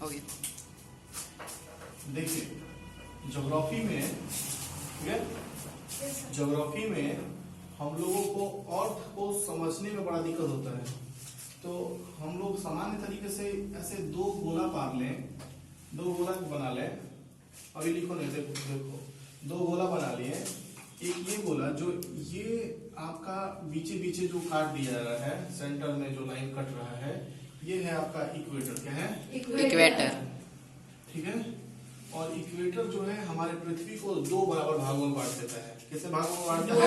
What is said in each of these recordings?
हो गया। देखिए ज्योग्राफी में, ठीक है, ज्योग्राफी में हम लोगों को अर्थ को समझने में बड़ा दिक्कत होता है। तो हम लोग सामान्य तरीके से ऐसे दो गोला पार लें, दो गोला बना लें। अभी लिखो नहीं, देखो दो गोला बना लिए। एक ये गोला जो ये आपका बीचे बीचे जो काट दिया जा रहा है, सेंटर में जो लाइन कट रहा है, ये है आपका इक्वेटर। क्या है? इक्वेटर। ठीक है। और इक्वेटर जो है हमारे पृथ्वी को दो बराबर भागों में बांट देता है। कैसे भागों में बांटता है?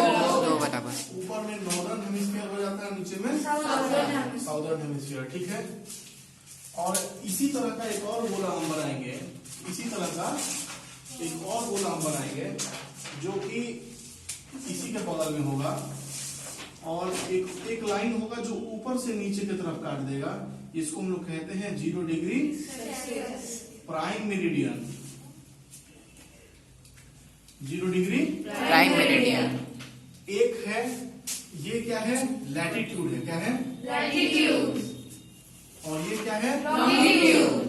दो बराबर। ऊपर में नॉर्दर्न हेमिस्फीयर हो जाता है, नीचे में साउदर्न हेमिस्फीयर। ठीक है। और इसी तरह का एक और गोला हम बनाएंगे, इसी तरह का एक और गोला हम बनाएंगे जो कि इसी के बगल में होगा, और एक लाइन होगा जो ऊपर से नीचे की तरफ काट देगा। इसको हम लोग कहते हैं 0 degree prime meridian. 0 degree prime meridian. एक है, ये क्या है? लैटिट्यूड है। क्या है? लैटिट्यूड। और ये क्या है? लॉन्गिट्यूड।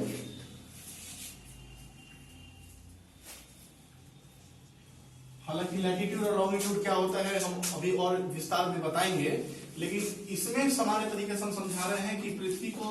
हालांकि लैटिट्यूड और लॉन्गिट्यूड क्या होता है हम अभी और विस्तार में बताएंगे, लेकिन इसमें सामान्य तरीके से हम समझा रहे हैं कि पृथ्वी को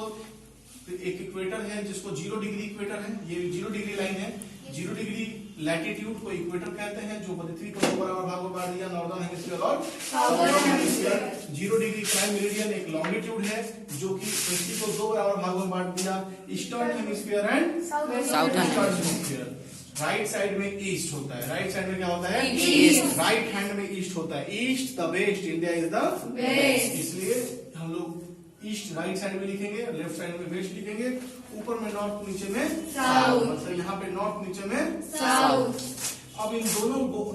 एक इक्वेटर है जिसको 0 डिग्री इक्वेटर है, ये 0 डिग्री लाइन है। 0 डिग्री लैटिट्यूड को इक्वेटर कहते हैं जो पृथ्वी को दो बराबर भागों में बांट दिया, नॉर्दर्न हेमिस्फीयर और southern hemisphere. 0 degree prime meridian एक लॉन्गिट्यूड है जो कि पृथ्वी को दो बराबर भागों में बांट दिया, eastern hemisphere and southern hemisphere. Right side में ईस्ट होता है। राइट साइड में क्या होता है? ईस्ट। राइट हैंड में ईस्ट होता है। East the west, India is the west. इसलिए हम लोग ईस्ट राइट साइड में लिखेंगे, लेफ्ट साइड में वेस्ट लिखेंगे, ऊपर में नॉर्थ, नीचे में साउथ। मतलब यहाँ पे नॉर्थ, नीचे में साउथ। अब इन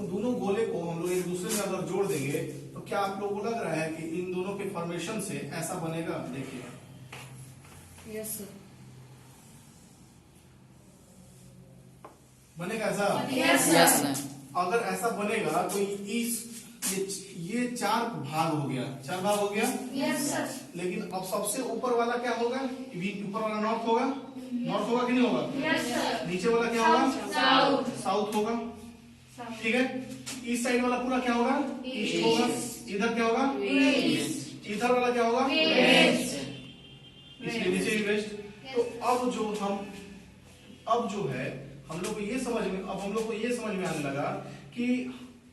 दोनों गोले को हम लोग एक दूसरे में अगर जोड़ देंगे तो क्या आप लोगों को लग रहा है कि इन दोनों के फॉर्मेशन से ऐसा बनेगा? देखिए यस सर। बनेगा ऐसा? Yes yes sir. सर। अगर ऐसा बनेगा तो ये 4 भाग हो गया, 4 भाग हो गया। Yes sir. लेकिन अब सबसे ऊपर वाला क्या होगा? ऊपर वाला नॉर्थ होगा, नॉर्थ होगा कि नहीं होगा? Yes sir. नीचे वाला क्या होगा? साउथ। साउथ होगा। ठीक है। इस साइड वाला पूरा क्या होगा? ईस्ट होगा। इधर क्या होगा? वेस्ट। इधर वाला क्या होगा? वेस्ट। इसके नीचे भी वेस्ट। तो अब जो है हम लोग को ये समझ में आने लगा कि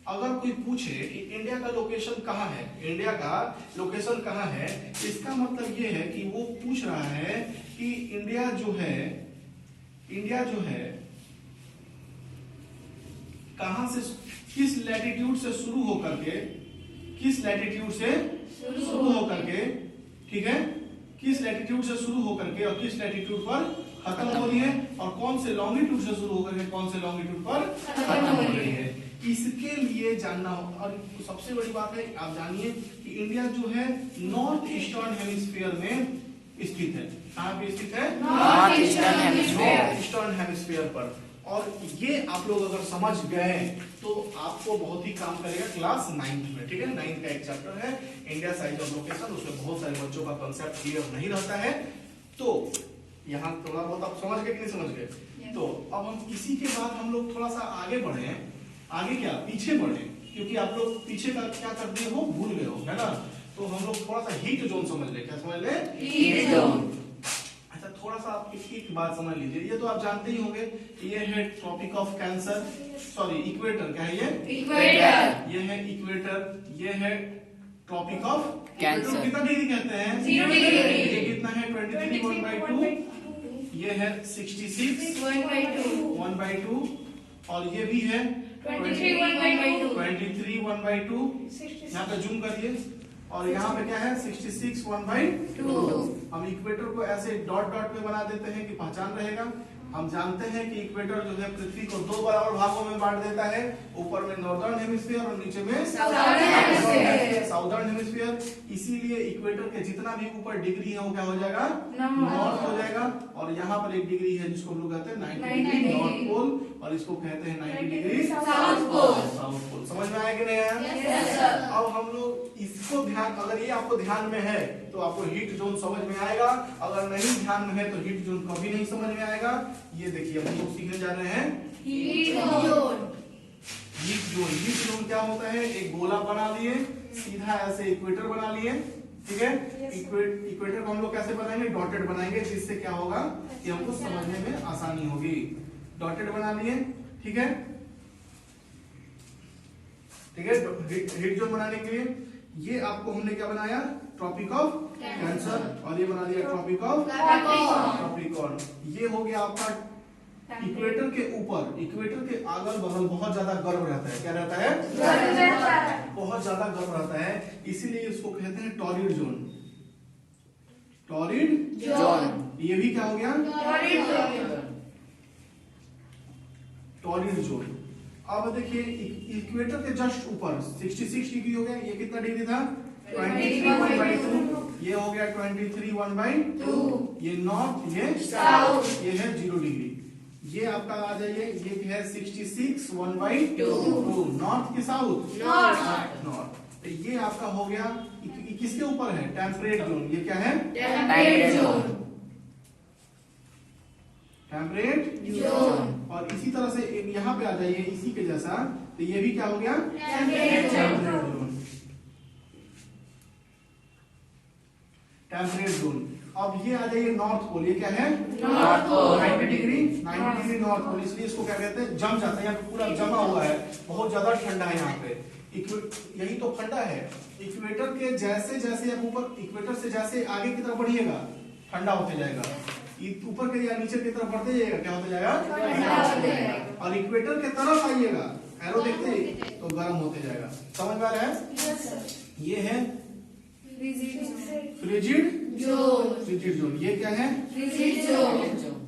अगर कोई पूछे कि इंडिया का लोकेशन कहाँ है, इंडिया का लोकेशन कहाँ है, इसका मतलब ये है कि वो पूछ रहा है कि इंडिया जो है कहां से, किस लैटिट्यूड से शुरू होकर के, ठीक है, किस लैटिट्यूड से शुरू होकर के और किस लैटिट्यूड पर खत्म हो रही है, और कौन से लॉन्गिट्यूड से शुरू होकर के कौन से लॉन्गिट्यूड पर खत्म हो रही है, इसके लिए जानना हो। और सबसे बड़ी बात है आप जानिए कि इंडिया जो है नॉर्थ ईस्टर्न हेमिस्फीयर में स्थित है। कहाँ पे स्थित है? North eastern hemisphere. North eastern hemisphere पर। और ये आप लोग अगर समझ गए तो आपको बहुत ही काम करेगा क्लास 9th में। ठीक है, 9th का एक चैप्टर है इंडिया साइज ऑफ लोकेशन, उसमें बहुत सारे बच्चों का कंसेप्ट क्लियर नहीं रहता है। तो यहाँ थोड़ा बहुत आप समझ गए कि नहीं समझ गए? तो अब हम इसी के बाद हम लोग थोड़ा सा आगे बढ़े, आगे क्या पीछे बढ़े, क्योंकि आप लोग पीछे का क्या कर दिए हो, भूल गए हो, है ना। तो हम लोग थोड़ा सा हीट जोन समझ ले। क्या समझ ले? Heat zone. अच्छा, थोड़ा सा आप एक बात समझ लीजिए, ये तो आप जानते ही होंगे, ये है tropic of cancer, sorry equator. क्या है ये? इक्वेटर। ये है इक्वेटर, ये है ट्रॉपिक ऑफ कैंसर। कितना डिग्री कहते हैं? 0 डिग्री। ये कितना है? 23 1/2। ये है 66 1/2, और ये भी है 23 1/2। 23 1/2। यहाँ पे जूम करिए, और यहाँ पे क्या है? 66 1/2। हम इक्वेटर को ऐसे डॉट डॉट में बना देते हैं कि पहचान रहेगा। हम जानते हैं कि इक्वेटर जो है पृथ्वी को दो बराबर भागों में बांट देता है, ऊपर में नॉर्दर्न हेमिस्फीयर और नीचे में साउदर्न हेमिस्फीयर। इसीलिए इक्वेटर के जितना भी ऊपर डिग्री है वो क्या हो जाएगा, नॉर्थ हो जाएगा। और यहाँ पर एक डिग्री है जिसको हम लोग कहते हैं 90 डिग्री नॉर्थ पोल, और इसको कहते हैं 90 डिग्री साउथ पोल। समझ में आया कि नहीं आया? अब हम लोग इसको ध्यान, अगर ये आपको ध्यान में है तो आपको हीट जोन समझ में आएगा, अगर नहीं ध्यान में है तो हीट जोन कभी नहीं समझ में आएगा। ये देखिए हम लोग सीखने जा रहे हैं हीट जोन। हीट जोन क्या होता है, एक गोला बना लिए, सीधा ऐसे इक्वेटर बना लिए, ठीक है। इक्वेटर को हम लोग कैसे बनाएंगे, डॉटेड बनाएंगे, जिससे क्या होगा कि हमको समझने में आसानी होगी। डॉटेड बना लिए, ठीक है, ठीक है। हीट जोन बनाने के लिए ये आपको हमने क्या बनाया, ट्रॉपिक ऑफ कैंसर, और ये बना दिया ट्रॉपिक ऑफ कैप्रिकॉर्न। ये हो गया आपका इक्वेटर के ऊपर, इक्वेटर के अगल बगल बहुत ज्यादा गर्म रहता है। क्या रहता है, बहुत ज्यादा गर्म रहता है, इसीलिए इसको कहते हैं टॉरिड जोन। टॉरिड जोन, ये भी क्या हो गया, टॉरिड जोन। अब देखिए इक्वेटर के जस्ट ऊपर 66 डिग्री हो गया, ये कितना डिग्री था, 23 ये हो गया 23 ये नॉर्थ, ये साउथ, ये है 0 डिग्री। ये आपका आ जाइए, ये है 66 1/2 नॉर्थ की साउथ, नॉर्थ। तो ये आपका हो गया किसके ऊपर है, टेम्परेट जोन। ये क्या है, टेम्परेट जोन। और इसी तरह से यहाँ पे आ जाइए इसी के जैसा, तो ये भी क्या हो गया, टेम्परेट जोन। Temperate zone. अब ये आ जाइए नॉर्थ पोल, ये क्या है, north pole, 90 degree north pole. इसलिए इसको क्या कहते हैं, जम जाता है, यहाँ पे पूरा जमा हुआ है, बहुत ज्यादा ठंडा है यहाँ पे। यही तो फंडा है, इक्वेटर के जैसे जैसे आप ऊपर, इक्वेटर से जैसे आगे की तरफ बढ़िएगा ठंडा होते जाएगा, ऊपर के या नीचे की तरफ बढ़ते जाएगा, क्या होते जाएगा, ठंडा होते जाएगा। और इक्वेटर के तरफ आइएगा, एरो देखते ही तो गर्म होते जाएगा। समझ में आ रहा है? ये है फ्रिजिड जोन। ये क्या है, फ्रिजिड जोन।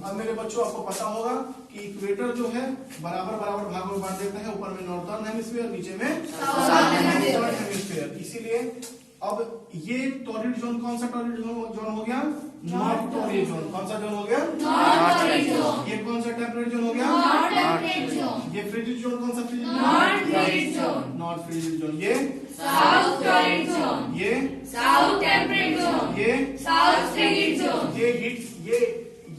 अब मेरे बच्चों आपको पता होगा कि इक्वेटर जो है बराबर भागों में बांट देता है, ऊपर में नॉर्दर्न हेमिस्फीयर, नीचे में साउदर्न हेमिस्फीयर। इसीलिए अब ये टॉरिड जोन, कौन सा टॉरिड जोन हो गया, नॉर्थ टॉरिड जोन। कौन सा जोन हो गया, नॉर्थ टॉरिड जोन। ये कौन सा टेम्परेट जोन हो गया, नॉर्थ टेम्परेट जोन। ये फ्रिजिड जोन कौन सा, north frigid zone. North frigid zone. ये साउथ टॉरिड जोन। ये साउथ टेम्परेट जोन। ये साउथ फ्रिजिड जोन। ये हीट,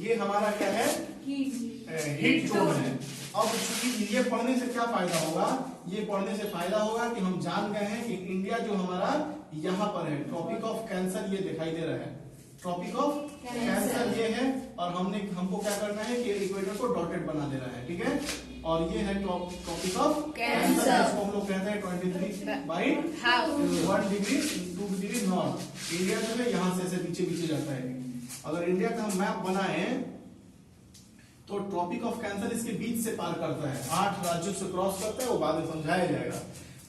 ये हमारा क्या है, हीट जोन है। अब चूंकि ये पढ़ने से क्या फायदा होगा, ये पढ़ने से फायदा होगा कि हम जान गए हैं कि इंडिया जो हमारा यहाँ पर है, ट्रॉपिक ऑफ कैंसर ये दिखाई दे रहा है, ट्रॉपिक ऑफ कैंसर ये है। और हमको क्या करना है कि इक्वेटर को डॉटेड बना देना है, ठीक है। और ये है ट्रॉपिक ऑफ कैंसर, जिसको हम लोग कहते हैं 23/1 डिग्री 2 डिग्री नॉर्थ। इंडिया जो है यहाँ से ऐसे पीछे जाता है। अगर इंडिया का हम मैप बनाए तो ट्रॉपिक ऑफ कैंसर इसके बीच से पार करता है, 8 राज्यों से क्रॉस करता है, वो बाद में समझाया जाएगा।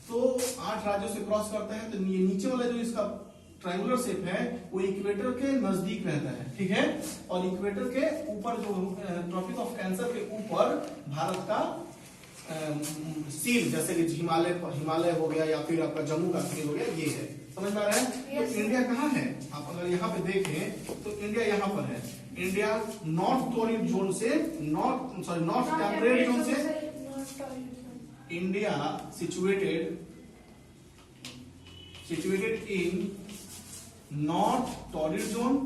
तो 8 राज्यों से क्रॉस करता है, तो ये नीचे वाला जो इसका ट्रायंगुलर शेप है वो इक्वेटर के नजदीक रहता है, ठीक है। और इक्वेटर के ऊपर जो ट्रॉपिक ऑफ कैंसर के ऊपर भारत का सील, जैसे कि हिमालय हो गया या फिर आपका जम्मू कश्मीर हो गया, ये है। समझ में आ रहा है? तो इंडिया कहाँ है, आप अगर यहाँ पे देखें तो इंडिया यहाँ पर है। इंडिया नॉर्थ टॉरिड जोन से, नॉर्थ टेम्परेट जोन से India situated in North Torrid Zone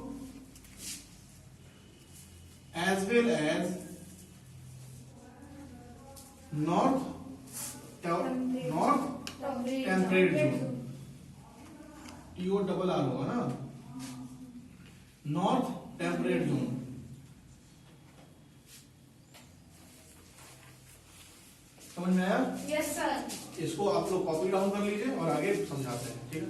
as well as North Temperate Zone। TO double R होगा ना, नॉर्थ टेम्परेट जोन। समझ में आया? Yes sir. इसको आप लोग कॉपी डाउन कर लीजिए और आगे समझाते हैं, ठीक है।